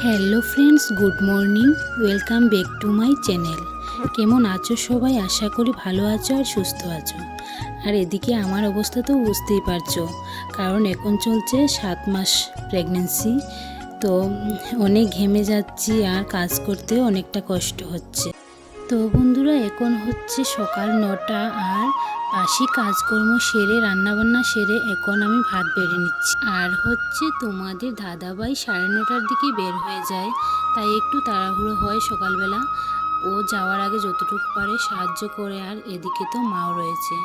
Hello friends, good morning. Welcome back to my channel. কেমন আছো সবাই? আশা করি ভালো আছো আর সুস্থ আছো। আর এদিকে আমার অবস্থা তো বুঝতেই পারছো, কারণ এখন চলছে 7 মাস প্রেগনেন্সি। তো অনেক ঘেমে যাচ্ছি আর কাজ করতে অনেকটা কষ্ট হচ্ছে। তো বন্ধুরা, এখন হচ্ছে সকাল 9টা আর বাসি কাজকর্ম সেরে রান্নাবান্না সেরে এখন আমি ভাত বেড়ে নিচ্ছি। আর হচ্ছে তোমাদের দাদাভাই 9:30টার দিকে বের হয়ে যায়, তাই একটু তাড়াহুড়ো হয় সকালবেলা। ও যাওয়ার আগে যতটুকু পারে সাহায্য করে, আর এদিকে তো মাও রয়েছে।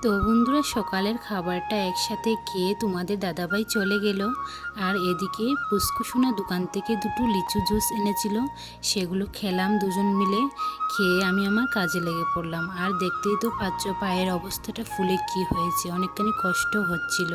তো বন্ধুরা, সকালের খাবারটা একসাথে খেয়ে তোমাদের দাদাভাই চলে গেল। আর এদিকে পুষ্কুসোনা দোকান থেকে 2টো লিচু জুস এনেছিল, সেগুলো খেলাম দুজন মিলে। খেয়ে আমি আমার কাজে লেগে পড়লাম। আর দেখতেই তো পাচ্ছ পায়ের অবস্থাটা ফুলে কি হয়েছে, অনেকখানি কষ্ট হচ্ছিল।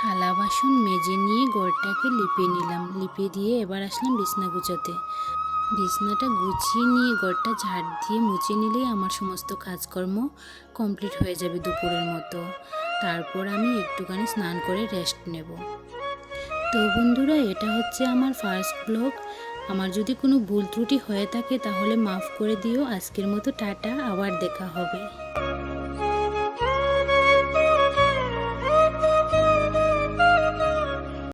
থালা বাসন মেজে নিয়ে ঘরটাকে লিপে নিলাম। লিপে দিয়ে এবার আসলাম বিছনা গুছাতে। বিছনাটা গুছিয়ে নিয়ে ঘরটা ঝাড় দিয়ে মুছে নিলেই আমার সমস্ত কাজকর্ম কমপ্লিট হয়ে যাবে দুপুরের মতো। তারপর আমি একটুখানি স্নান করে রেস্ট নেব। তো বন্ধুরা, এটা হচ্ছে আমার ফার্স্ট ব্লগ। আমার যদি কোনো ভুল ত্রুটি হয়ে থাকে তাহলে মাফ করে দিও। আজকের মতো টাটা, আবার দেখা হবে।